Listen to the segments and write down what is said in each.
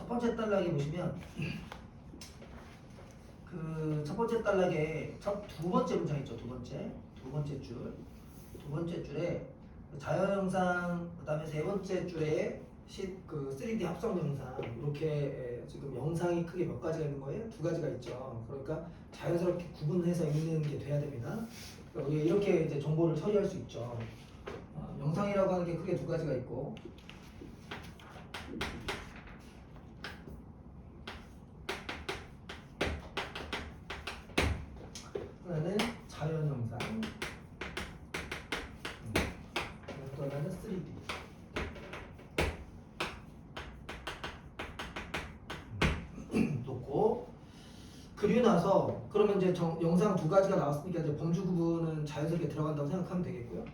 첫 번째 단락에 보시면 그 첫 번째 단락에 두 번째 문장 있죠. 두 번째 줄에 자연 영상, 그다음에 세 번째 줄에 그 3D 합성 영상, 이렇게 지금 영상이 크게 몇 가지가 있는 거예요? 두 가지가 있죠. 그러니까 자연스럽게 구분해서 읽는 게 돼야 됩니다. 그러니까 이렇게 이제 정보를 처리할 수 있죠. 영상이라고 하는 게 크게 두 가지가 있고, 하나는 자연 영상, 또 하나는 3D. 놓고, 그리고 나서 그러면 이제 영상 두 가지가 나왔으니까 이제 범주 구분은 자연스럽게 들어간다고 생각하면 되겠고요.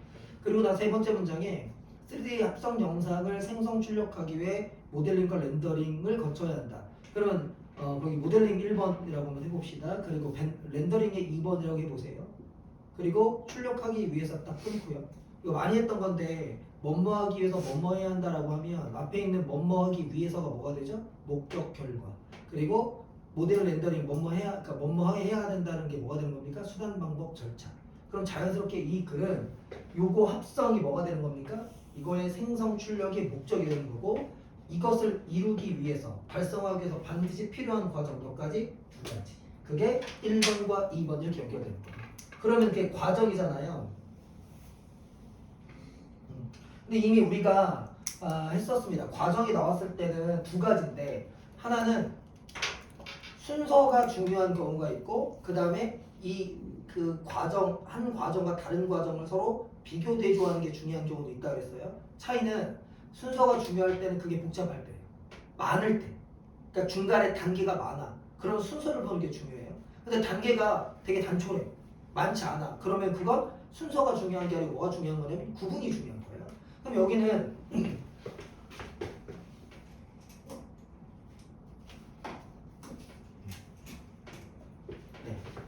그리고 나서 세 번째 문장에 3D 합성 영상을 생성 출력하기 위해 모델링과 렌더링을 거쳐야 한다. 그러면 거기 모델링 1번이라고 한번 해봅시다. 그리고 렌더링의 2번이라고 해보세요. 그리고 출력하기 위해서 딱 끊고요. 이거 많이 했던 건데 뭐뭐하기 위해서 뭐뭐 해야 한다라고 하면 앞에 있는 뭐뭐하기 위해서가 뭐가 되죠? 목적 결과. 그리고 모델 렌더링 그러니까 뭐뭐하게 해야 된다는 게 뭐가 되는 겁니까? 수단 방법 절차. 그럼 자연스럽게 이 글은 요거 합성이 뭐가 되는 겁니까? 이거의 생성 출력의 목적이 되는 거고, 이것을 이루기 위해서 발성하기 위해서 반드시 필요한 과정 몇 가지? 두 가지. 그게 1번과 2번 이렇게 연결되는 거예요. 그러면 그게 과정이잖아요. 근데 이미 우리가 했었습니다. 과정이 나왔을 때는 두 가지인데, 하나는 순서가 중요한 경우가 있고, 그 다음에 그 과정, 한 과정과 다른 과정을 서로 비교 대조하는 게 중요한 경우도 있다 그랬어요. 차이는 순서가 중요할 때는 그게 복잡할 때예요. 많을 때. 그러니까 중간에 단계가 많아. 그럼 순서를 보는 게 중요해요. 근데 단계가 되게 단촐해. 많지 않아. 그러면 그건 순서가 중요한 게 아니고 뭐가 중요한 거냐면 구분이 중요한 거예요. 그럼 여기는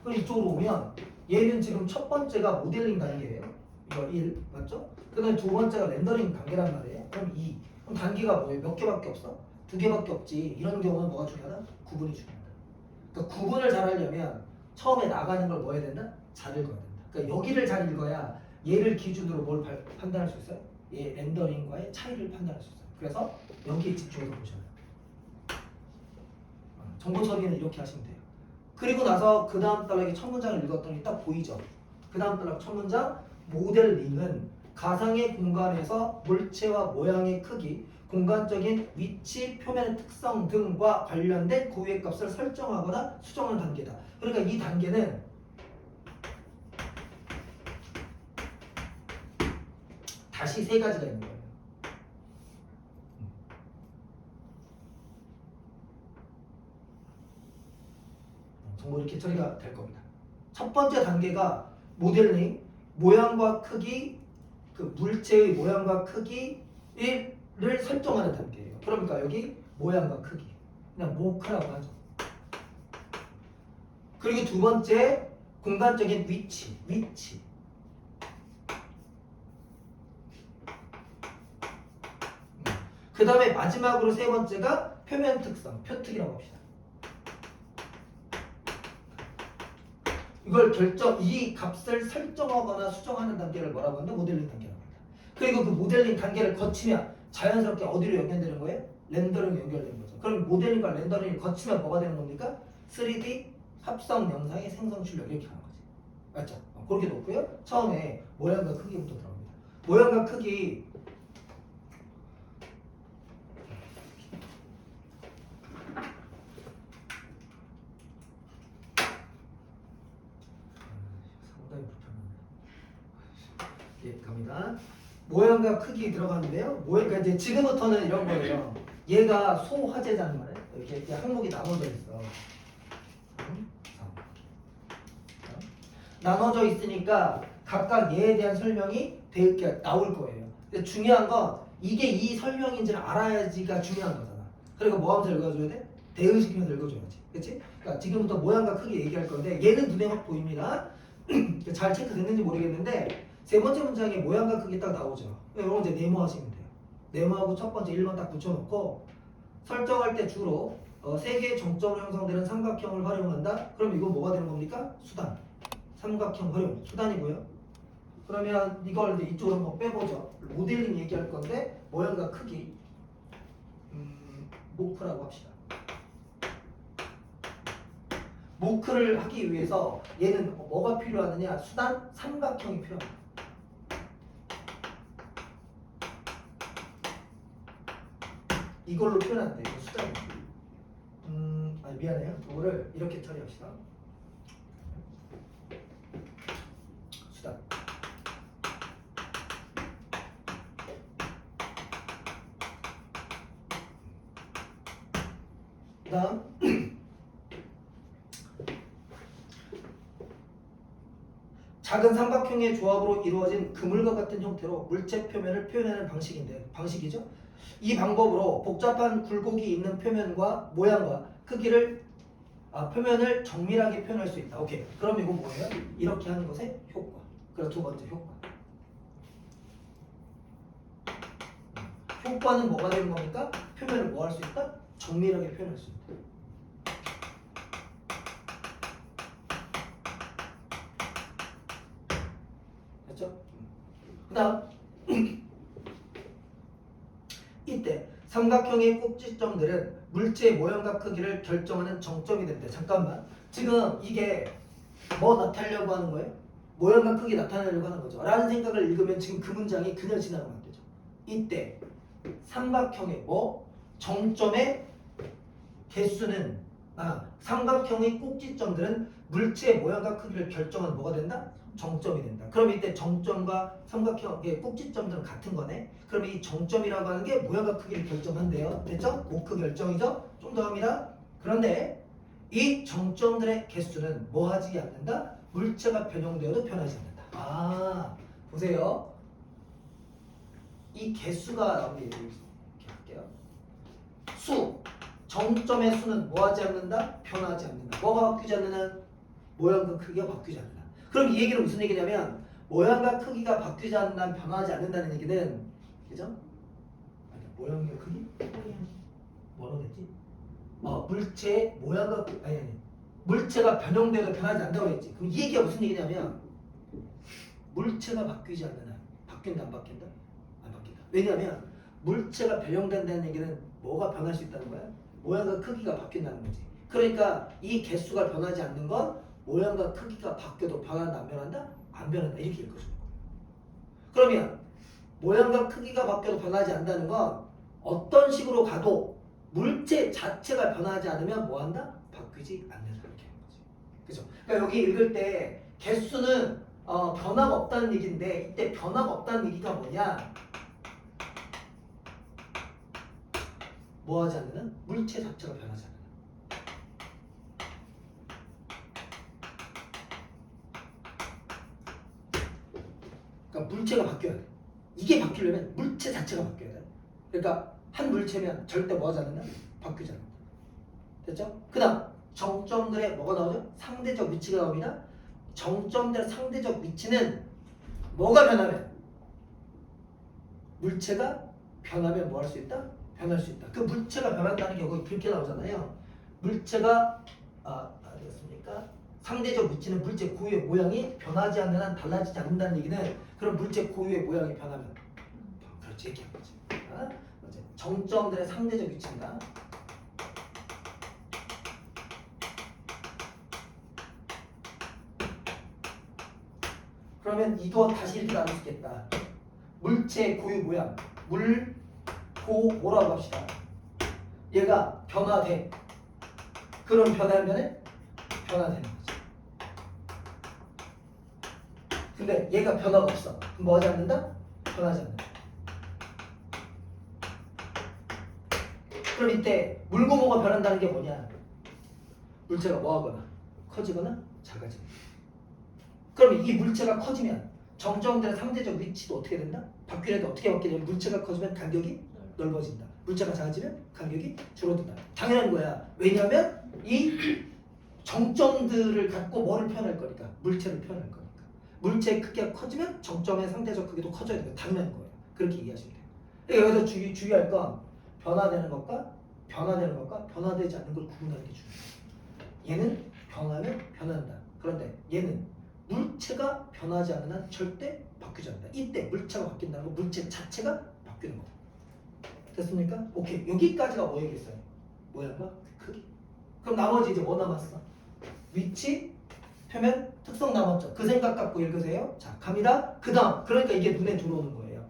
그럼 이쪽으로 오면 얘는 지금 첫 번째가 모델링 단계예요. 이거 1 맞죠? 그 다음에 두 번째가 렌더링 단계란 말이에요. 그럼 2. 그럼 단계가 뭐예요? 몇 개밖에 없어? 두 개밖에 없지. 이런 경우는 뭐가 중요하다? 구분이 중요하다. 그러니까 구분을 잘 하려면 처음에 나가는 걸 뭐 해야 된다? 잘 읽어야 된다. 그러니까 여기를 잘 읽어야 얘를 기준으로 뭘 판단할 수 있어요? 얘 렌더링과의 차이를 판단할 수 있어요. 그래서 여기에 집중해서 보셔야 돼요. 정보 처리는 이렇게 하시면 돼요. 그리고 나서 그 다음 단락의 첫 문장을 읽었더니 딱 보이죠? 그 다음 단락 첫 문장, 모델링은 가상의 공간에서 물체와 모양의 크기, 공간적인 위치, 표면의 특성 등과 관련된 고유의 값을 설정하거나 수정하는 단계다. 그러니까 이 단계는 다시 세 가지가 있는 거예요. 정보 이렇게 처리가 될 겁니다. 첫 번째 단계가 모델링, 모양과 크기, 그 물체의 모양과 크기를 설정하는 단계예요. 그러니까 여기 모양과 크기, 그냥 모크라고 하죠. 그리고 두 번째 공간적인 위치. 그 다음에 마지막으로 세 번째가 표면 특성, 표특이라고 합시다. 이 값을 설정하거나 수정하는 단계를 뭐라고 한다? 모델링 단계라고 합니다. 그리고 그 모델링 단계를 거치면 자연스럽게 어디로 연결되는 거예요? 렌더링 연결되는 거죠. 그럼 모델링과 렌더링을 거치면 뭐가 되는 겁니까? 3D 합성 영상의 생성 출력 이렇게 하는 거지. 맞죠? 그렇게 놓고요. 처음에 모양과 크기부터 들어갑니다. 모양과 크기 상당히 불편하네. 예, 갑니다. 모양과 크기 들어가는데요. 그러니까 이제 지금부터는 이런 거예요. 얘가 소화제잖아요. 말이에요. 이렇게 항목이 나눠져 있어. 나눠져 있으니까 각각 얘에 대한 설명이 나올 거예요. 근데 중요한 건 이게 이 설명인지를 알아야지가 중요한 거잖아. 그러니까 뭐 하면서 읽어줘야 돼? 대응시키면서 읽어줘야지. 그치? 그러니까 지금부터 모양과 크기 얘기할 건데 얘는 눈에 확 보입니다. 잘 체크됐는지 모르겠는데 세 번째 문장에 모양과 크기 딱 나오죠. 이런 거 이제 네모하시면 돼요. 네모하고 첫 번째 1번 딱 붙여놓고 설정할 때 주로 세 개의 정점으로 형성되는 삼각형을 활용한다. 그럼 이거 뭐가 되는 겁니까? 수단. 삼각형 활용. 수단이고요. 그러면 이걸 이제 이쪽으로 한번 빼보죠. 모델링 얘기할 건데 모양과 크기 모크라고 합시다. 모크를 하기 위해서 얘는 뭐가 필요하느냐? 수단 삼각형이 필요합니다. 이걸로 표현한대. 이거 수단이. 아니 미안해요. 이거를 이렇게 처리합시다. 수단. 그다음 작은 삼각형의 조합으로 이루어진 그물과 같은 형태로 물체 표면을 표현하는 방식이죠. 이 방법으로 복잡한 굴곡이 있는 표면과 모양과 크기를 표면을 정밀하게 표현할 수 있다. 오케이. 그럼 이거 뭐예요? 이렇게 하는 것의 효과. 그럼 두 번째 효과. 효과는 뭐가 되는 겁니까? 표면을 뭐 할 수 있다? 정밀하게 표현할 수 있다. 됐죠? 그 다음 이때 삼각형의 꼭지점들은 물체의 모양과 크기를 결정하는 정점이 된대. 잠깐만. 지금 이게 뭐 나타내려고 하는 거예요? 모양과 크기 나타내려고 하는 거죠. 라는 생각을 읽으면 지금 그 문장이 그냥 지나가면 안 되죠. 이때 삼각형의 정점의 개수는 삼각형의 꼭지점들은 물체의 모양과 크기를 결정하는 뭐가 된다? 정점이 된다. 그럼 이때 정점과 삼각형의 꼭지점들은 같은 거네. 그럼 이 정점이라고 하는 게 모양과 크기를 결정한대요. 됐죠? 모크 결정이죠? 좀 더 합니다. 그런데 이 정점들의 개수는 뭐 하지 않는다? 물체가 변형되어도 변하지 않는다. 보세요. 이 개수가 나오게 이렇게 할게요. 정점의 수는 뭐 하지 않는다? 변하지 않는다. 뭐가 바뀌지 않느냐? 모양과 크기가 바뀌지 않는다. 그럼 이 얘기는 무슨 얘기냐면 모양과 크기가 바뀌지 않는다, 변하지 않는다는 얘기는 그죠? 모양과 크기? 뭐라고 했지? 물체의 모양과 물체가 변형되어도 변하지 않는다고 했지. 그럼 이 얘기가 무슨 얘기냐면 물체가 바뀌지 않는 한 바뀐다, 안 바뀐다? 안 바뀐다. 왜냐하면 물체가 변형된다는 얘기는 뭐가 변할 수 있다는 거야? 모양과 크기가 바뀐다는 거지. 그러니까 이 개수가 변하지 않는 건 모양과 크기가 바뀌어도 변한다, 안 변한다? 안 변한다. 이렇게 읽어주는 거야. 그러면 모양과 크기가 바뀌어도 변하지 않는다는 건 어떤 식으로 가도 물체 자체가 변하지 않으면 뭐 한다? 바뀌지 않는다. 이렇게 하는 거지. 그죠? 그러니까 여기 읽을 때 개수는 변화가 없다는 얘기인데 이때 변화가 없다는 얘기가 뭐냐? 뭐 하지 않는? 물체 자체가 변하지 않는. 그러니까 물체가 바뀌어야 돼. 이게 바뀌려면 물체 자체가 바뀌어야 돼. 그러니까 한 물체면 절대 뭐 하지 않는다? 바뀌지 않는다. 됐죠? 그 다음 정점들의 뭐가 나오죠? 상대적 위치가 나옵니다. 정점들의 상대적 위치는 뭐가 변하면? 물체가 변하면 뭐 할 수 있다? 변할 수 있다. 그 물체가 변한다는 게 여기 그렇게 나오잖아요. 물체가 되겠습니까? 상대적 위치는 물체 고유의 모양이 변하지 않는 한 달라지지 않는다는 얘기는 그럼 물체 고유의 모양이 변하면 그렇지 얘기한 거지. 정점들의 상대적 위치입니다. 그러면 이거 다시 이렇게 나눌 수 있겠다. 물체 고유 모양 뭐라고 합시다. 얘가 변화돼. 그럼 변하면은 변화되는 거지. 근데 얘가 변화가 없어. 그럼 뭐 하지 않는다? 변하지 않는다. 그럼 이때 물구멍가 변한다는 게 뭐냐? 물체가 뭐하거나 커지거나 작아지는. 그럼 이 물체가 커지면 정점들의 상대적 위치도 어떻게 된다? 바뀌려도 어떻게 바뀌냐면 물체가 커지면 간격이 넓어진다. 물체가 작아지면 간격이 줄어든다. 당연한 거야. 왜냐하면 이 정점들을 갖고 뭐를 표현할 거니까? 물체를 표현할 거니까. 물체의 크기가 커지면 정점의 상대적 크기도 커져야 되는 당연한 거예요. 그렇게 이해하시면 돼요. 그러니까 여기서 주의할 건 변화되는 것과 변화되는 것과 변화되지 않는 걸 구분하는 게 중요해요. 얘는 변하면 변한다. 그런데 얘는 물체가 변하지 않는 한 절대 바뀌지 않는다. 이때 물체가 바뀐다는 건 물체 자체가 바뀌는 거다. 됐습니까? 오케이. 여기까지가 뭐 얘기했어요? 모양과 크기. 그럼 나머지 이제 뭐 남았어? 위치, 표면, 특성 남았죠. 그 생각 갖고 읽으세요. 자, 갑니다. 그 다음. 그러니까 이게 눈에 들어오는 거예요.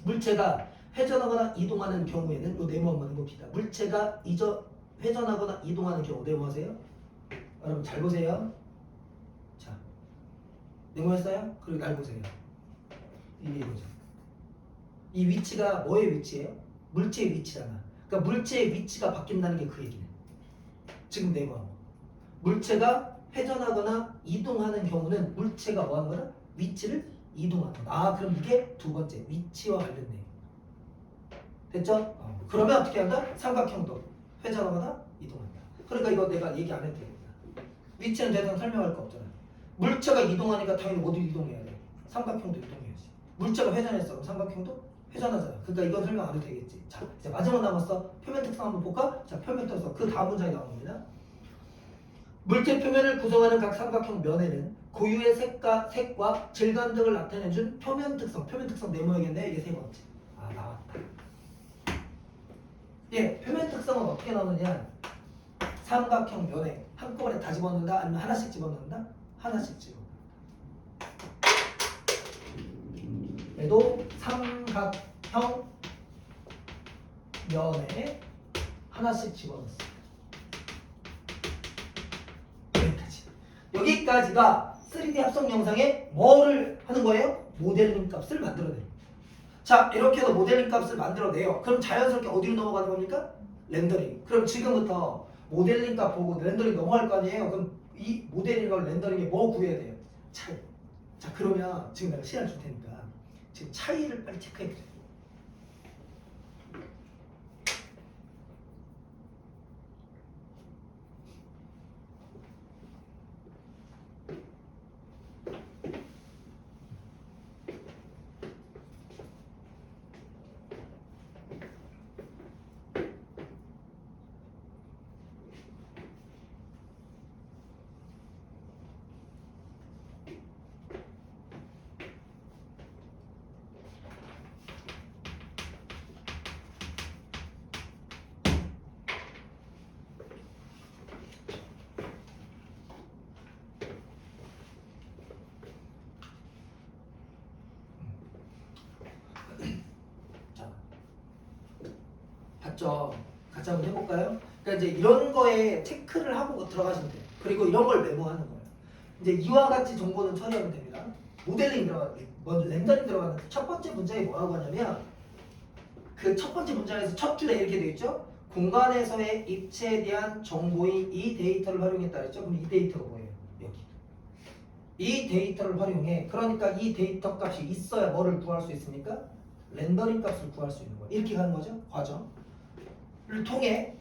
물체가 회전하거나 이동하는 경우에는 요 네모 한번 해봅시다. 물체가 회전하거나 이동하는 경우 네모하세요. 여러분 잘 보세요. 자, 네모했어요? 그리고 날 보세요. 이게 이거죠. 이 위치가 뭐의 위치예요? 물체의 위치잖아. 그러니까 물체의 위치가 바뀐다는 게 그 얘기네. 지금 네모하고. 물체가 회전하거나 이동하는 경우는 물체가 뭐 하는 거다? 위치를 이동하는 거다. 아, 그럼 이게 두 번째 위치와 관련돼요. 됐죠? 그러면 어떻게 한다? 삼각형도 회전하거나 이동한다. 그러니까 이거 내가 얘기 안 해도 되겠다. 위치는 더 이상 설명할 거 없잖아. 물체가 이동하니까 당연히 모두 이동해야 돼. 삼각형도 이동해야지. 물체가 회전했어. 그럼 삼각형도 회전하잖아. 그러니까 이건 설명 안 해도 되겠지. 자, 이제 마지막 남았어. 표면 특성 한번 볼까? 자, 표면 특성. 그 다음 문장이 나온 겁니다. 물체 표면을 구성하는 각 삼각형 면에는 고유의 색과 질감 등을 나타내준 표면 특성 네모야겠네. 이게 세 번째. 아, 나왔다. 예, 표면 특성은 어떻게 나오느냐? 삼각형 면에 한꺼번에 다 집어넣는다? 아니면 하나씩 집어넣는다? 하나씩 집어넣는다. 얘도 삼각형 면에 하나씩 집어넣습니다. 여기까지가 3D 합성 영상에 뭐를 하는 거예요? 모델링 값을 만들어내요. 자, 이렇게 해서 모델링 값을 만들어내요. 그럼 자연스럽게 어디로 넘어가는 겁니까? 렌더링. 그럼 지금부터 모델링 값 보고 렌더링 넘어갈 거 아니에요? 그럼 이 모델링과 렌더링에 뭐 구해야 돼요? 차이. 자, 그러면 지금 내가 시간 줄 테니까 지금 차이를 빨리 체크해 보세요. 봤죠? 같이 한번 해볼까요? 그러니까 이제 이런 거에 체크를 하고 들어가시면 돼요. 그리고 이런 걸 메모하는 거예요. 이제 이와 같이 정보는 처리하면 됩니다. 모델링 먼저 렌더링 들어가는 첫 번째 문장이 뭐라고 하냐면 그 첫 번째 문장에서 첫 줄에 이렇게 되어 있죠? 공간에서의 입체에 대한 정보인 이 데이터를 활용했다 했죠? 그럼 이 데이터가 뭐예요? 여기. 이 데이터를 활용해. 그러니까 이 데이터 값이 있어야 뭐를 구할 수 있습니까? 렌더링 값을 구할 수 있는 거예요. 이렇게 가는 거죠. 과정을 통해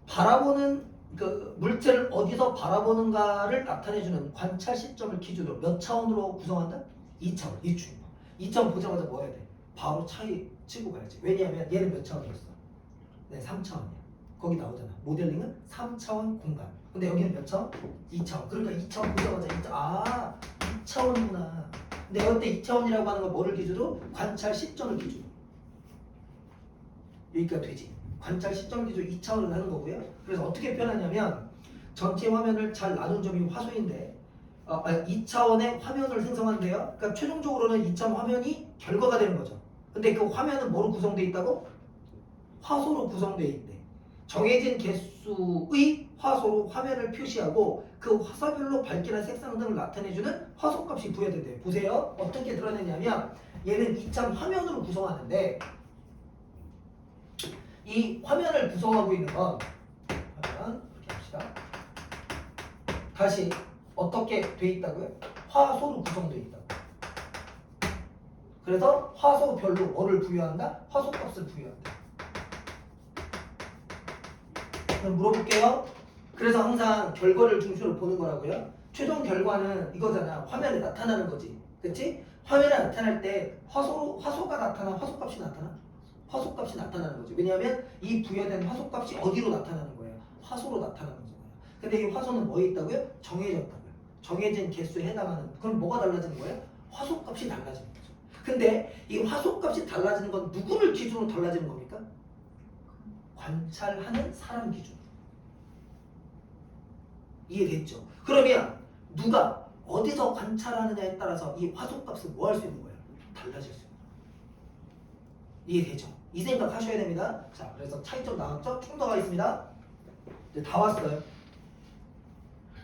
바라보는 그 물체를 어디서 바라보는가를 나타내주는 관찰 시점을 기준으로 몇 차원으로 구성한다? 2차원. 2차원 보자마자 뭐 해야 돼? 바로 차이 치고 가야지. 왜냐하면 얘는 몇 차원이었어? 네, 3차원이야. 거기 나오잖아. 모델링은 3차원 공간. 근데 여기는 몇 차원? 2차원. 그러니까 2차원 보자마자 2차원이구나. 근데 이때 2차원이라고 하는 건 뭐를 기준으로? 관찰 시점을 기준으로. 여기가 되지. 관찰 시점 기준 2차원을 하는 거고요. 그래서 어떻게 표현하냐면 전체 화면을 잘 나눈 점이 화소인데 2차원의 화면을 생성한대요. 그러니까 최종적으로는 2차원 화면이 결과가 되는 거죠. 근데 그 화면은 뭐로 구성되어 있다고? 화소로 구성되어 있대. 정해진 개수의 화소로 화면을 표시하고 그 화살별로 밝기나 색상 등을 나타내주는 화소값이 부여된대요. 보세요. 어떻게 드러내냐면 얘는 2차원 화면으로 구성하는데 이 화면을 구성하고 있는 건 화면 이렇게 합시다. 다시 어떻게 돼 있다고요? 화소로 구성되어 있다고. 그래서 화소별로 뭐를 부여한다? 화소값을 부여한다. 그럼 물어볼게요. 그래서 항상 결과를 중심으로 보는 거라고요. 최종 결과는 이거잖아. 화면에 나타나는 거지. 그치? 화면에 나타날 때 화소가 나타나? 화소값이 나타나? 화소값이 나타나는 거죠. 왜냐하면 이 부여된 화소값이 어디로 나타나는 거예요? 화소로 나타나는 거잖아요. 근데 이 화소는 뭐에 있다고요? 정해졌다고요. 정해진 개수에 해당하는. 그럼 뭐가 달라지는 거예요? 화소값이 달라지는 거죠. 근데 이 화소값이 달라지는 건 누구를 기준으로 달라지는 겁니까? 관찰하는 사람 기준으로. 이해됐죠? 그러면 누가 어디서 관찰하느냐에 따라서 이 화소값은 뭐 할 수 있는 거예요? 달라질 수 있는 거예요. 이해되죠? 이 생각 하셔야 됩니다. 자, 그래서 차이점 나왔죠? 좀 더 가겠습니다. 이제 다 왔어요.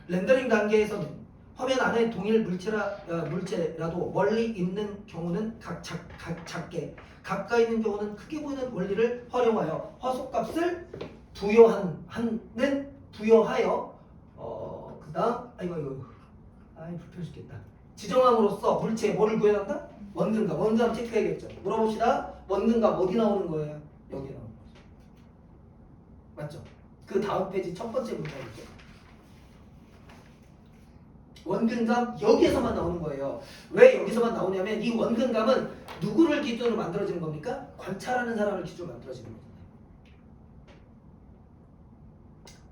렌더링 단계에서는 화면 안에 동일 물체라도 멀리 있는 경우는 각 작게, 가까이 있는 경우는 크게 보이는 원리를 활용하여 화소값을 부여하여 그다음 아이고 불편 죽겠다. 지정함으로써 물체에 뭐를 구현한다? 원근감. 원근감 체크해야겠죠. 물어봅시다. 원근감 어디 나오는 거예요? 여기 나오는 거죠. 맞죠? 그 다음 페이지 첫 번째 문장이죠. 원근감 여기에서만 나오는 거예요. 왜 여기서만 나오냐면 이 원근감은 누구를 기준으로 만들어지는 겁니까? 관찰하는 사람을 기준으로 만들어지는 거잖아요.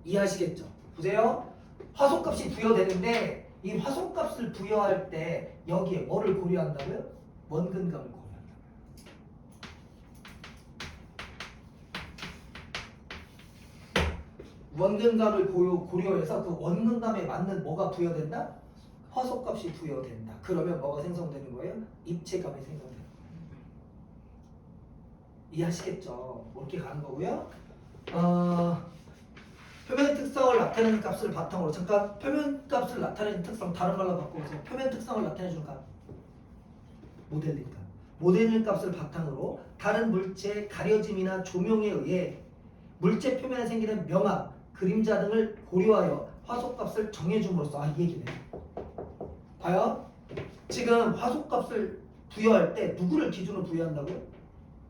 이해하시겠죠? 보세요. 화소값이 부여되는데 이 화소값을 부여할 때 여기에 뭐를 고려한다고요? 원근감을 고려한다고요. 원근감을 고려해서 그 원근감에 맞는 뭐가 부여된다? 화소값이 부여된다. 그러면 뭐가 생성되는 거예요? 입체감이 생성되는 거예요. 이해하시겠죠? 이렇게 가는 거고요. 표면 특성을 나타내는 값을 바탕으로 잠깐 표면 값을 나타내는 특성 다른 말로 바꿔보세요. 표면 특성을 나타내주는 값 모델링 값. 모델링 값을 바탕으로 다른 물체의 가려짐이나 조명에 의해 물체 표면에 생기는 명암, 그림자 등을 고려하여 화소값을 정해줌으로써 이 얘기네. 봐요. 지금 화소값을 부여할 때 누구를 기준으로 부여한다고요?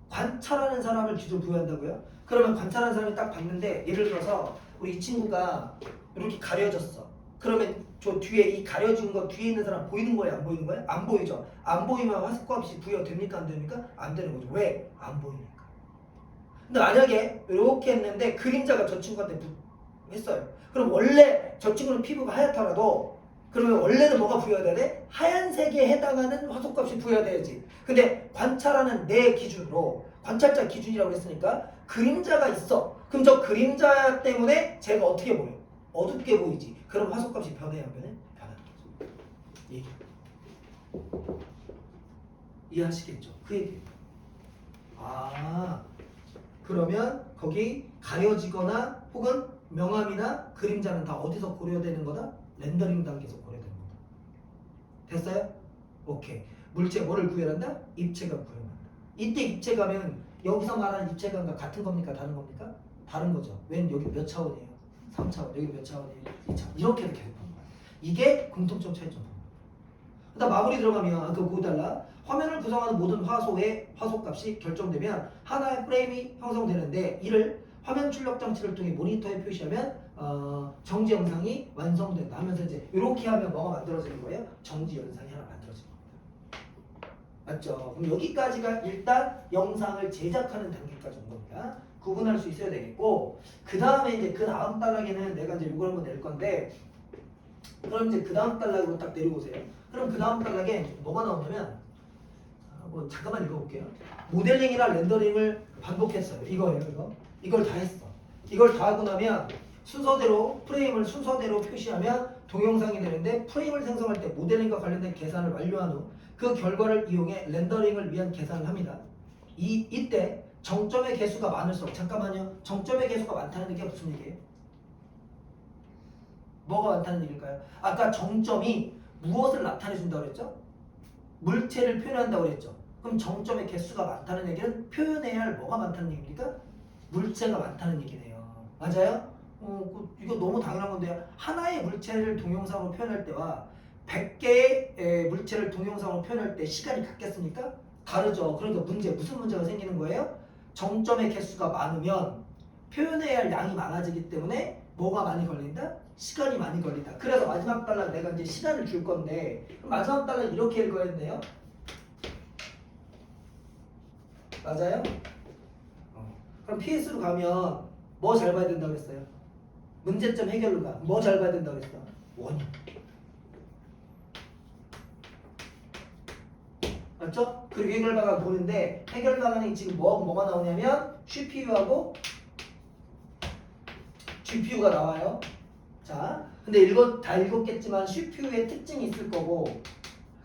관찰하는 사람을 기준으로 부여한다고요? 그러면 관찰하는 사람이 딱 봤는데 예를 들어서 우리 이 친구가 이렇게 가려졌어. 그러면 저 뒤에 이 가려진 거 뒤에 있는 사람 보이는 거예요? 안 보이는 거예요? 안 보이죠? 안 보이면 화소값이 부여됩니까? 안 됩니까? 안 되는 거죠. 왜? 안 보이니까. 근데 만약에 이렇게 했는데 그림자가 저 친구한테 했어요. 그럼 원래 저 친구는 피부가 하얗더라도 그러면 원래는 뭐가 부여돼야 돼? 하얀색에 해당하는 화소값이 부여돼야지. 근데 관찰하는 내 기준으로 관찰자 기준이라고 했으니까 그림자가 있어. 그럼 저 그림자 때문에 제가 어떻게 보여? 어둡게 보이지. 그럼 화소값이 변해 안 변해? 변하는 거죠. 얘기. 이해하시겠죠? 그 얘기. 그러면 거기 가려지거나 혹은 명암이나 그림자는 다 어디서 고려되는 거다? 렌더링 단계에서 고려되는 거다. 됐어요? 오케이. 물체 뭐를 구현한다? 입체감 구현한다. 이때 입체감은 여기서 말하는 입체감과 같은 겁니까? 다른 겁니까? 다른 거죠. 웬 여기 몇 차원이에요? 3차원. 여기 몇 차원이에요? 2차원. 이렇게 계속 하는 거야. 이게 공통점 차이점. 그다음 마무리 들어가면 그거 달라. 화면을 구성하는 모든 화소의 화소값이 결정되면 하나의 프레임이 형성되는데 이를 화면 출력 장치를 통해 모니터에 표시하면 정지 영상이 완성된다 하면서 이제 이렇게 하면 뭐가 만들어지는 거예요? 정지 영상이 하나 만들어지는 겁니다. 맞죠? 그럼 여기까지가 일단 영상을 제작하는 단계까지 온 겁니다. 구분할 수 있어야 되겠고 그 다음에 이제 그 다음 단락에는 내가 이제 이걸 한번 낼 건데 그럼 이제 그 다음 단락으로 딱 내려보세요. 그럼 그 다음 단락에 뭐가 나오냐면 잠깐만 읽어볼게요. 모델링이랑 렌더링을 반복했어요. 이거예요. 이걸 다 했어. 이걸 다 하고 나면 순서대로 프레임을 순서대로 표시하면 동영상이 되는데 프레임을 생성할 때 모델링과 관련된 계산을 완료한 후 그 결과를 이용해 렌더링을 위한 계산을 합니다. 이때 정점의 개수가 많을수록 잠깐만요. 정점의 개수가 많다는 얘기가 무슨 얘기예요? 뭐가 많다는 얘기일까요? 아까 정점이 무엇을 나타내준다고 그랬죠? 물체를 표현한다고 그랬죠. 그럼 정점의 개수가 많다는 얘기는 표현해야 할 뭐가 많다는 얘기입니까? 물체가 많다는 얘기네요. 맞아요? 이거 너무 당연한 건데요. 하나의 물체를 동영상으로 표현할 때와 100개의 물체를 동영상으로 표현할 때 시간이 같겠습니까? 다르죠. 그러니까 무슨 문제가 생기는 거예요? 정점의 개수가 많으면 표현해야 할 양이 많아지기 때문에 뭐가 많이 걸린다? 시간이 많이 걸린다. 그래서 마지막 단락 내가 이제 시간을 줄 건데 마지막 단락 이렇게 읽어야 했네요. 맞아요? 그럼 PS로 가면 뭐 잘 봐야 된다고 했어요? 문제점 해결로 가. 뭐 잘 봐야 된다고 했어? 원인. 맞죠? 그리고 해결 방안 보는데 해결 방안이 지금 뭐가 나오냐면 CPU하고 GPU가 나와요. 자, 근데 다 읽었겠지만 CPU의 특징이 있을 거고,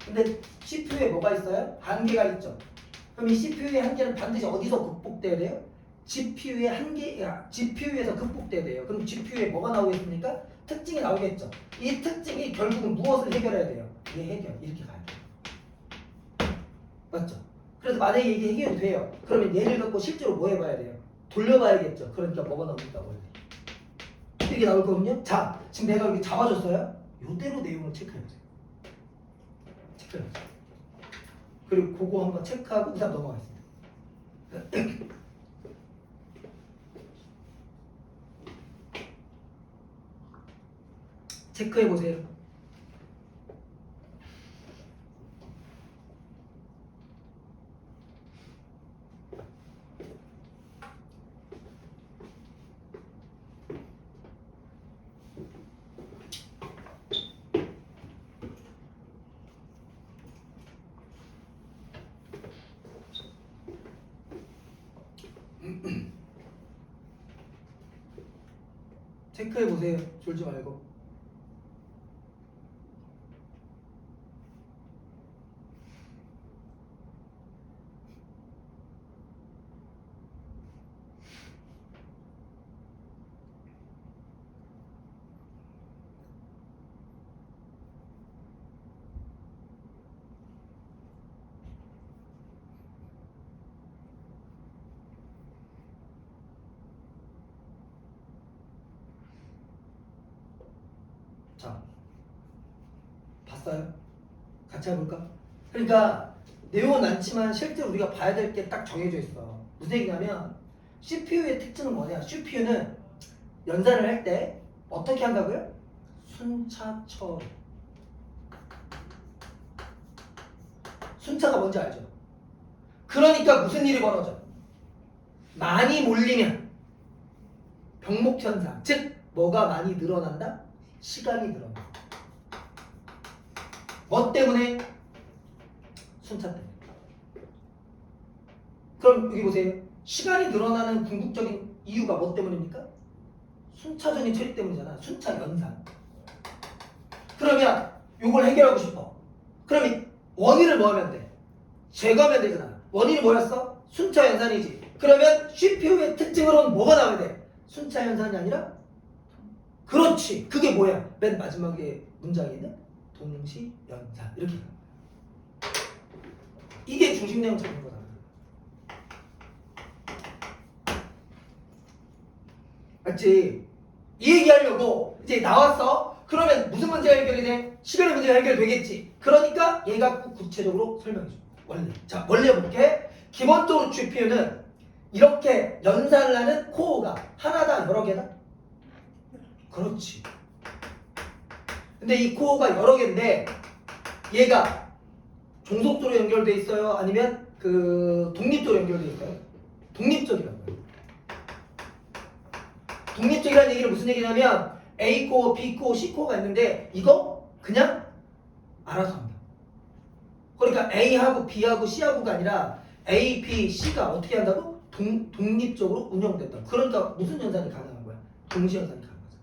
근데 CPU에 뭐가 있어요? 한계가 있죠. 그럼 이 CPU의 한계는 반드시 어디서 극복돼야 돼요? GPU의 GPU에서 극복돼야 돼요. 그럼 GPU에 뭐가 나오겠습니까? 특징이 나오겠죠. 이 특징이 결국은 무엇을 해결해야 돼요? 이 해결 이렇게 가야 돼요. 맞죠? 그래서 만약에 이게 해결이 돼요. 그러면 얘를 갖고 실제로 뭐 해봐야 돼요? 돌려봐야겠죠. 그러니까 뭐가 나옵니까? 원래 이렇게 나올 거거든요. 자, 지금 내가 이렇게 잡아줬어요. 이대로 내용을 체크해보세요. 체크해보세요. 그리고 그거 한번 체크하고 그 다음 넘어가겠습니다. 체크해보세요. 체크해보세요. 졸지 말고. 자, 봤어요? 같이 해볼까? 그러니까 내용은 많지만 실제로 우리가 봐야 될 게 딱 정해져 있어. 무슨 얘기냐면 CPU의 특징은 뭐냐? CPU는 연산을 할 때 어떻게 한다고요? 순차처럼. 순차가 뭔지 알죠? 그러니까 무슨 일이 벌어져? 많이 몰리면 병목현상, 즉 뭐가 많이 늘어난다? 시간이 늘어난다. 뭐 때문에? 순차 때문에. 그럼 여기 보세요. 시간이 늘어나는 궁극적인 이유가 뭐 때문입니까? 순차전이 처리 때문이잖아. 순차 연산. 그러면 이걸 해결하고 싶어. 그럼 이 원인을 뭐 하면 돼? 제거하면 되잖아. 원인이 뭐였어? 순차 연산이지. 그러면 CPU의 특징으로는 뭐가 나와야 돼? 순차 연산이 아니라? 그렇지. 그게 뭐야? 맨 마지막에 문장에 있는 동시 연산. 이렇게. 이게 중심 내용 잡는 거잖아. 맞지? 이 얘기하려고 이제 나왔어. 그러면 무슨 문제가 해결이 돼? 시간의 문제가 해결되겠지. 그러니까 얘가 구체적으로 설명해줘. 원래. 자, 원래 볼게. 기본적으로 GPU는 이렇게 연산을 하는 코어가 하나다, 여러 개다? 그렇지. 근데 이 코어가 여러 개인데 얘가 종속도로 연결돼 있어요? 아니면 그 독립도로 연결돼 있어요? 독립적이라고요. 독립적이라는 얘기는 무슨 얘기냐면 A코어, B코어, C코어가 있는데 이거 그냥 알아서 합니다. 그러니까 A하고 B하고 C하고가 아니라 A, B, C가 어떻게 한다고? 독립적으로 운영된다. 그러니까 무슨 연산이 가능한 거야? 동시 연산이 가능한 거잖아.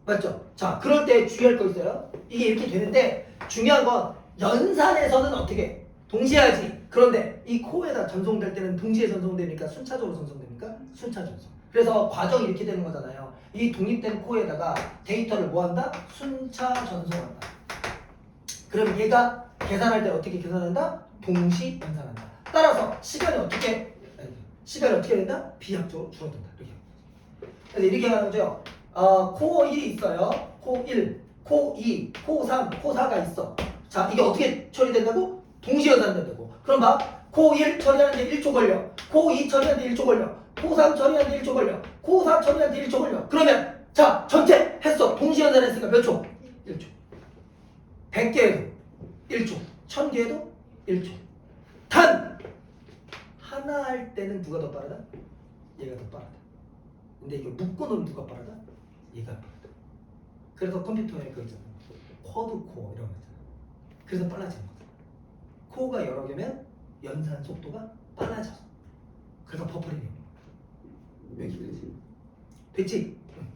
맞죠? 자, 그럴 때 주의할 거 있어요. 이게 이렇게 되는데 중요한 건 연산에서는 어떻게? 동시에 하지. 그런데 이 코어에다 전송될 때는 동시에 전송됩니까? 순차적으로 전송됩니까? 순차 전송. 그래서 과정이 이렇게 되는 거잖아요. 이 독립된 코어에다가 데이터를 뭐한다? 순차 전송한다. 그럼 얘가 계산할 때 어떻게 계산한다? 동시 연산한다. 따라서 시간이 어떻게 된다? 비약적으로 줄어든다. 이렇게. 그래서 이렇게 하는 거죠. 코어 1이 있어요. 코어 1, 코어 2, 코어 3, 코어 4가 있어. 자, 이게 어떻게 처리된다고? 동시 연산된다고. 그럼 봐. 코어 1 처리하는데 1초 걸려. 코어 2 처리하는데 1초 걸려. 코어 3 처리하는데 1초 걸려. 코어 4 처리하는데 1초 걸려. 그러면 자, 전체 했어. 동시 연산했으니까 몇 초? 1초. 100개 해도 1초. 1000개 해도 1초. 단! 하나 할 때는 누가 더 빠르다? 얘가 더 빠르다. 근데 이거 묶고는 누가 빠르다? 얘가 빠르다. 그래서 컴퓨터에 그거 있잖아. 쿼드 코어 이런 거 있잖아. 그래서 빨라지는 거다. 코어가 여러 개면 연산 속도가 빨라져서. 그래서 버퍼링이 여기까지. 됐지? 응.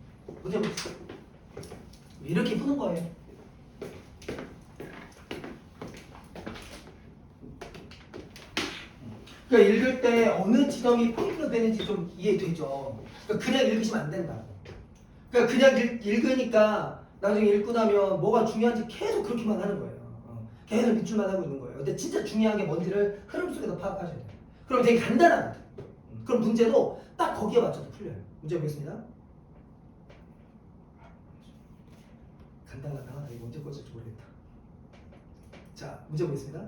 문제 보세요. 이렇게 푸는 거예요. 그러니까 읽을 때 어느 지점이 포인트가 되는지 좀 이해되죠. 그러니까 그냥 읽으시면 안 된다고. 그러니까 그냥 읽으니까 나중에 읽고 나면 뭐가 중요한지 계속 그렇게만 하는 거예요. 계속 밑줄만 하고 있는 거예요. 근데 진짜 중요한 게 뭔지를 흐름 속에서 파악하셔야 돼요. 그럼 되게 간단하거든. 그럼 문제도 딱 거기에 맞춰서 풀려요. 문제 보겠습니다. 간단하다. 이거 언제 꺼질지 모르겠다. 자, 문제 보겠습니다.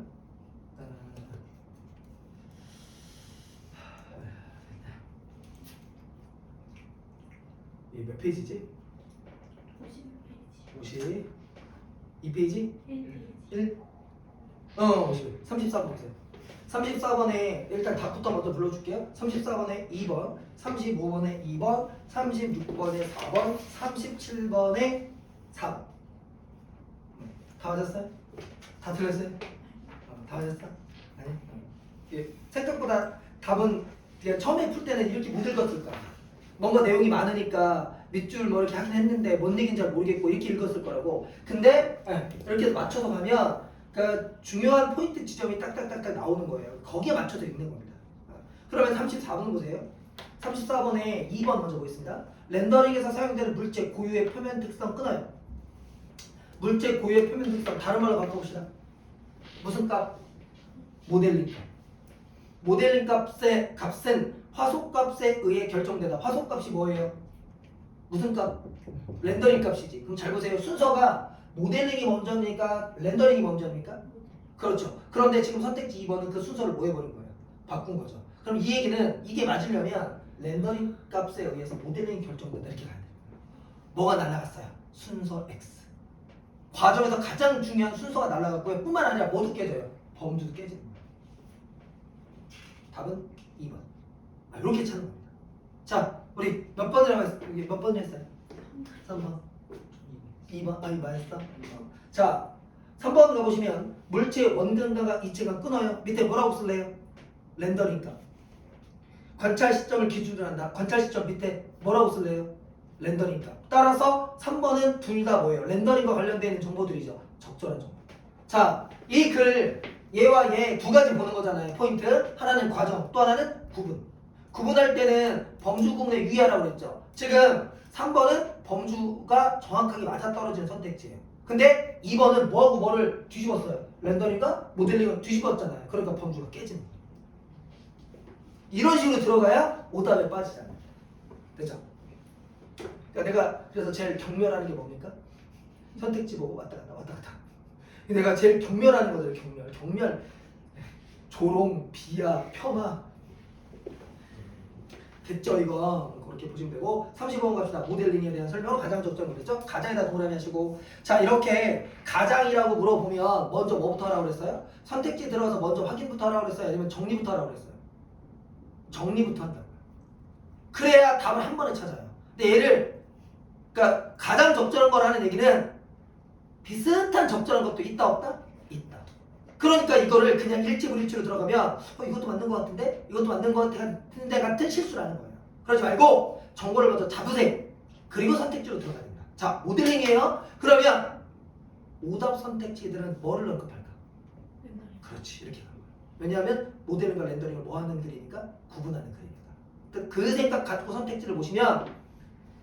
이 몇 페이지지? 50. 2페이지? 1? 50. 34번 보세요. 34번에 일단 답부터 먼저 불러줄게요. 34번에 2번, 35번에 2번, 36번에 4번, 37번에 4번. 다 맞았어요? 다 틀렸어요? 다 맞았어? 아니? 생각보다 답은 그냥 처음에 풀 때는 이렇게 못 읽었을 거야. 뭔가 내용이 많으니까 밑줄 뭐 이렇게 하긴 했는데 뭔 얘기인지 잘 모르겠고 이렇게 읽었을 거라고. 근데 이렇게 맞춰서 가면 그 중요한 포인트 지점이 딱딱딱딱 나오는 거예요. 거기에 맞춰서 읽는 겁니다. 그러면 34번 보세요. 34번에 2번 먼저 보겠습니다. 렌더링에서 사용되는 물체 고유의 표면 특성 끊어요. 물체 고유의 표면 특성 다른 말로 바꿔봅시다. 무슨 값? 모델링 값. 모델링 값은 화소값에 의해 결정되다. 화소값이 뭐예요? 무슨 값? 렌더링 값이지. 그럼 잘 보세요. 순서가 모델링이 먼저입니까? 렌더링이 먼저입니까? 그렇죠. 그런데 지금 선택지 2번은 그 순서를 뭐 해버린 거예요? 바꾼 거죠. 그럼 이 얘기는 이게 맞으려면 렌더링 값에 의해서 모델링이 결정된다 이렇게 가야 돼요. 뭐가 날아갔어요? 순서 X. 과정에서 가장 중요한 순서가 날아갔고요. 뿐만 아니라 뭐도 깨져요? 범주도 깨지는 거예요. 답은 2번. 이렇게 찾는 겁니다. 자, 우리 몇 번을 했어요? 3번. 2번. 맞았어? 자, 3번 가보시면 물체 원근과 이체가 끊어요. 밑에 뭐라고 쓸래요? 렌더링 값. 관찰 시점을 기준으로 한다. 관찰 시점 밑에 뭐라고 쓸래요? 렌더링 값. 따라서 3번은 둘 다 뭐예요? 렌더링과 관련되어 있는 정보들이죠. 적절한 정보. 자, 이 글 얘와 얘 두 가지 보는 거잖아요. 포인트. 하나는 과정, 또 하나는 구분. 구분할 때는 범주 구분에 유의하라고 그랬죠. 지금 3번은 범주가 정확하게 맞아떨어지는 선택지예요. 근데 2번은 뭐하고 뭐를 뒤집었어요? 렌더링과 모델링을 뒤집었잖아요. 그러니까 범주가 깨지는 거예요. 이런 식으로 들어가야 오답에 빠지잖아요. 됐죠? 그러니까 내가 그래서 제일 경멸하는 게 뭡니까? 선택지 보고 왔다 갔다. 내가 제일 경멸하는 거죠. 경멸. 조롱, 비하, 폄하. 됐죠 이거? 그렇게 보시면 되고 35번 갑시다. 모델링에 대한 설명 가장 적절한 거겠죠? 가장에다 동그라미 하시고 자 이렇게 가장이라고 물어보면 먼저 뭐부터 하라고 그랬어요? 선택지 들어가서 먼저 확인부터 하라고 그랬어요? 아니면 정리부터 하라고 그랬어요? 정리부터 한다고요. 그래야 답을 한 번에 찾아요. 근데 얘를 그러니까 가장 적절한 거라는 얘기는 비슷한 적절한 것도 있다 없다? 있다. 그러니까 이거를 그냥 일치로 들어가면 이것도 맞는 것 같은데? 이것도 맞는 것 같은데 같은 실수를 하는 거예요. 그러지 말고 정보를 먼저 잡으세요. 그리고 선택지로 들어가야 된다. 자, 모델링이에요. 그러면 오답 선택지들은 뭐를 언급할까? 그렇지, 이렇게 가는 거예요. 왜냐하면 모델링과 렌더링을 뭐 하는 글이니까? 구분하는 글입니다. 그 생각 갖고 선택지를 보시면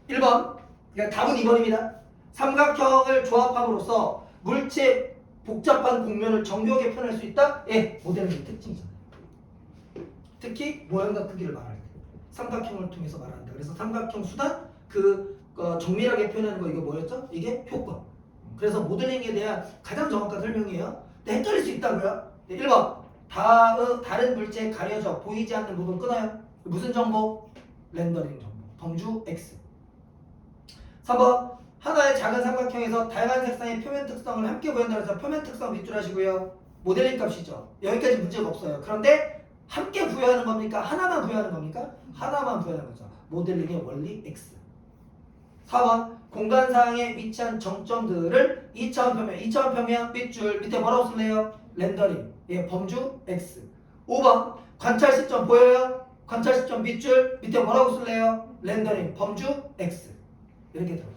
1번, 그러니까 답은 2번입니다. 삼각형을 조합함으로써 물체 복잡한 곡면을 정교하게 표현할 수 있다? 예, 모델링의 특징이잖아요. 특히 모양과 크기를 말할 때 삼각형을 통해서 말한다. 그래서 삼각형 수단 정밀하게 표현하는 거 이거 뭐였죠? 이게 효과. 그래서 모델링에 대한 가장 정확한 설명이에요. 근데 헷갈릴 수 있다고요? 네, 1번 다른 물체에 가려져 보이지 않는 부분 끊어요. 무슨 정보? 렌더링 정보. 범주 X. 3번 하나의 작은 삼각형에서 다양한 색상의 표면 특성을 함께 보인다 해서 표면 특성 밑줄 하시고요. 모델링 값이죠. 여기까지 문제가 없어요. 그런데 함께 부여하는 겁니까? 하나만 부여하는 겁니까? 하나만 부여하는 거죠. 모델링의 원리 X. 4번 공간상에 위치한 정점들을 2차원 평면, 2차원 평면 밑줄 밑에 뭐라고 쓸래요? 렌더링. 예, 범주 X. 5번 관찰 시점 보여요? 관찰 시점 밑줄 밑에 뭐라고 쓸래요? 렌더링. 범주 X. 이렇게 들어가.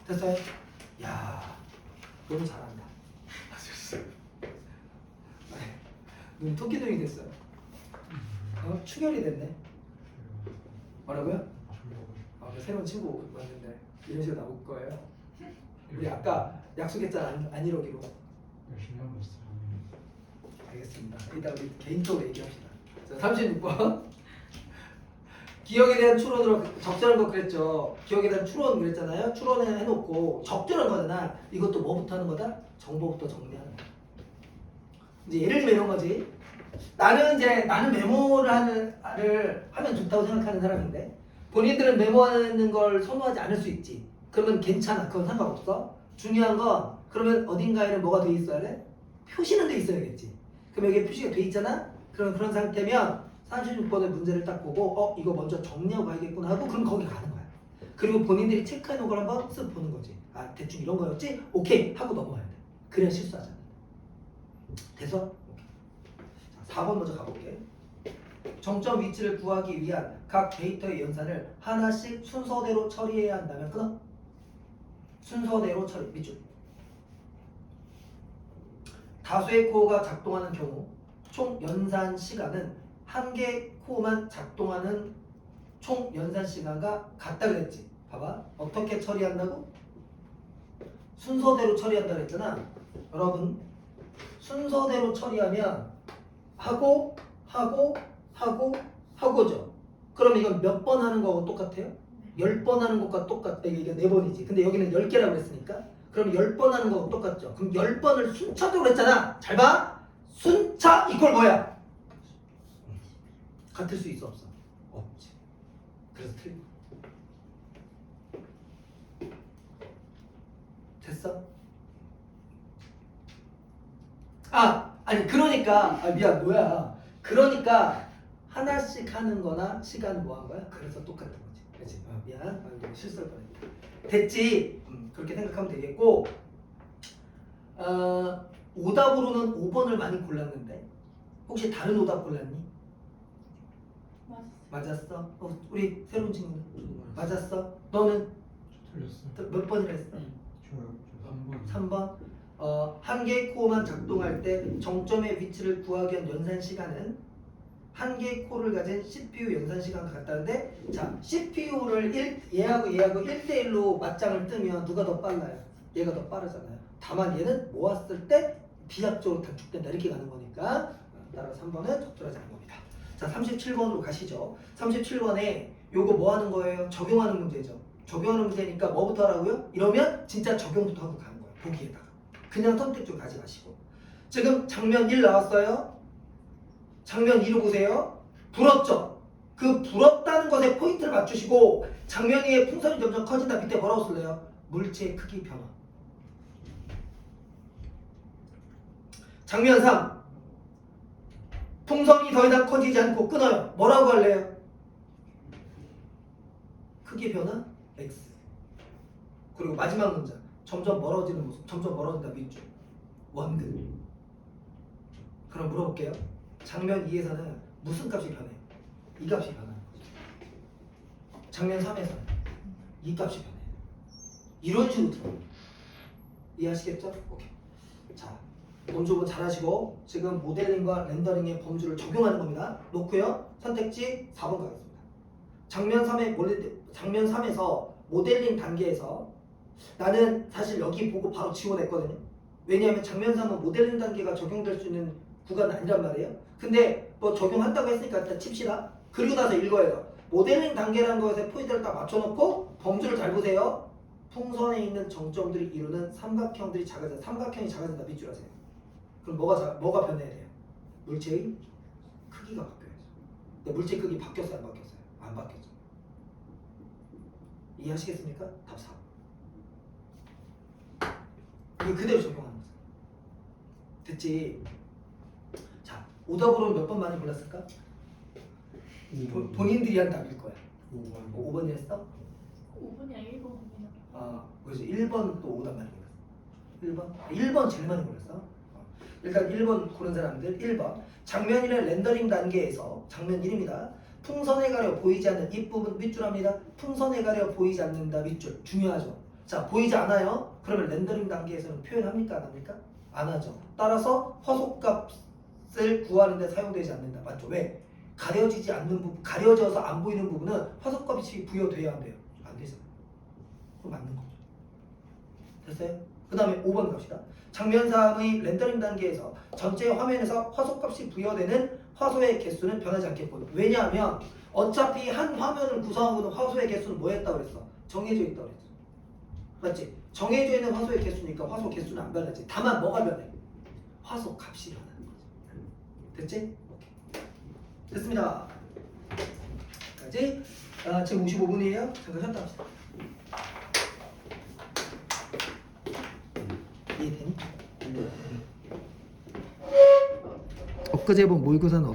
됐어요? 야, 너무 잘한다. 눈 토끼둥이 됐어요. 추결이 됐네. 뭐라고요? 새로운 친구 왔는데 이런 식으로 나올 거예요. 우리 아까 약속했잖아, 안 이러기로. 열심히 하고 있어요. 알겠습니다. 이따 우리 개인적으로 얘기합시다. 자, 36번. 기억에 대한 추론으로 적절한 거 그랬죠. 기억에 대한 추론 그랬잖아요. 추론을 해놓고 적절한 거잖아. 이것도 뭐부터 하는 거다? 정보부터 정리하는 거야. 이제 예를 들면 이런 거지. 나는 메모를 하면 좋다고 생각하는 사람인데 본인들은 메모하는 걸 선호하지 않을 수 있지. 그러면 괜찮아. 그건 상관없어. 중요한 건 그러면 어딘가에는 뭐가 돼 있어야 돼? 표시는 돼 있어야겠지. 그럼 여기에 표시가 돼 있잖아? 그럼 그런 상태면 36번의 문제를 딱 보고 이거 먼저 정리하고 가야겠구나 하고 그럼 거기 가는 거야. 그리고 본인들이 체크해 놓은 걸 한번 쓱 보는 거지. 아, 대충 이런 거였지? 오케이 하고 넘어가야 돼. 그래야 실수하지 않는다. 돼서? 오케이. 자, 4번 먼저 가볼게. 정점 위치를 구하기 위한 각 데이터의 연산을 하나씩 순서대로 처리해야 한다면 끊어? 순서대로 처리. 밑줄. 다수의 코어가 작동하는 경우 총 연산 시간은 한 개 코어만 작동하는 총 연산 시간과 같다 그랬지. 봐봐. 어떻게 처리한다고? 순서대로 처리한다 그랬잖아. 여러분 순서대로 처리하면 하고죠. 그럼 이건 몇 번 하는 거하고 똑같아요? 10번 하는 것과 똑같다. 이게 4번이지. 근데 여기는 10개라고 그랬으니까 그럼 10번 하는 거하고 똑같죠. 그럼 10번을 순차적으로 했잖아. 잘 봐. 순차 이꼴 뭐야? 같을 수 있어 없어? 없지. 그래서 틀린 거. 됐어? 아니 그러니까 미안 뭐야. 그러니까 하나씩 하는 거나 시간은 뭐 한 거야? 그래서 똑같은 거지. 그렇지? 미안. 실수할 뻔했다. 됐지? 그렇게 생각하면 되겠고 오답으로는 5번을 많이 골랐는데 혹시 다른 오답 골랐니? 맞았어? 우리 새로운 친구는? 맞았어? 너는? 틀렸어요. 몇 번이라 했어? 저 3번. 3번. 한 개의 코어만 작동할 때 정점의 위치를 구하기 위한 연산 시간은 한 개의 코어를 가진 CPU 연산 시간과 같다는데 자, CPU를 얘하고 1대1로 맞짱을 뜨면 누가 더 빨라요? 얘가 더 빠르잖아요. 다만 얘는 모았을 때 비합적으로 단축된다 이렇게 가는 거니까 따라서 3번은 적절하지 않은 겁니다. 자, 37번으로 가시죠. 37번에 요거 뭐 하는 거예요? 적용하는 문제죠. 적용하는 문제니까 뭐부터 하라고요? 이러면 진짜 적용부터 하고 가는 거예요. 보기에다가. 그냥 선택적으로 가지 마시고. 지금 장면 1 나왔어요. 장면 2를 보세요. 불었죠? 그 불었다는 것에 포인트를 맞추시고 장면 2의 풍선이 점점 커진다. 밑에 뭐라고 쓸래요? 물체의 크기 변화. 장면 3. 풍선이 더 이상 커지지 않고 끊어요. 뭐라고 할래요? 크기 변화 X. 그리고 마지막 문장. 점점 멀어지는 모습. 점점 멀어진다. 밑줄. 원근. 그럼 물어볼게요. 장면 2에서는 무슨 값이 변해요? 이 값이 변하는 거죠. 장면 3에서는 이 값이 변해요. 이런 식으로 들어요. 이해하시겠죠? 오케이. 자, 범주부 잘하시고 지금 모델링과 렌더링의 범주를 적용하는 겁니다. 놓고요. 선택지 4번 가겠습니다. 장면 3에서 모델링 단계에서 나는 사실 여기 보고 바로 지원했거든요. 왜냐하면 장면 3은 모델링 단계가 적용될 수 있는 구간은 아니란 말이에요. 근데 뭐 적용한다고 했으니까 일단 칩시다. 그리고 나서 읽어요. 모델링 단계라는 것에 포인트를 딱 맞춰놓고 범주를 잘 보세요. 풍선에 있는 정점들이 이루는 삼각형들이 작아진다. 삼각형이 작아진다. 밑줄 하세요. 그럼 뭐가 변해야 돼요? 물체의 크기가 바뀌어야죠. 근데 물체 크기 바뀌었어요? 안 바뀌었어요? 안 바뀌었죠. 이해하시겠습니까? 답 4. 이게 그대로 적용하는 거죠. 됐지? 오답으로 몇 번 많이 골랐을까? 본인들이 한 답일 거야. 5번. 5번이었어? 5분이 아니라 1번입니다. 아, 그래서 1번 또 오답 많이 골랐어. 1번? 1번 제일 많이 골랐어. 일단 1번 고른 사람들 1번. 장면이를 렌더링 단계에서 장면 1입니다. 풍선에 가려 보이지 않는 입부분 밑줄합니다. 풍선에 가려 보이지 않는다 밑줄. 중요하죠. 자, 보이지 않아요? 그러면 렌더링 단계에서는 표현합니까? 안 합니까? 안 하죠. 따라서 화소값을 구하는 데 사용되지 않는다. 맞죠? 왜? 가려지지 않는 부분, 가려져서 안 보이는 부분은 화소값이 부여돼야 안 돼요. 안 되잖아요. 그럼 맞는 거죠. 됐어요? 그 다음에 5번 갑시다. 장면 3의 렌더링 단계에서 전체 화면에서 화소값이 부여되는 화소의 개수는 변하지 않겠고, 왜냐하면 어차피 한 화면을 구성하고 있는 화소의 개수는 뭐 했다고 그랬어? 정해져 있다고 그랬어. 맞지? 정해져 있는 화소의 개수니까 화소 개수는 안 변하지. 다만 뭐가 변해? 화소 값이 변하는 거지. 됐지? 오케이. 됐습니다. 까지. 지금 55분이에요. 잠깐 쉬었다 합시다. 이해되니? 엊그제 본 모의고사는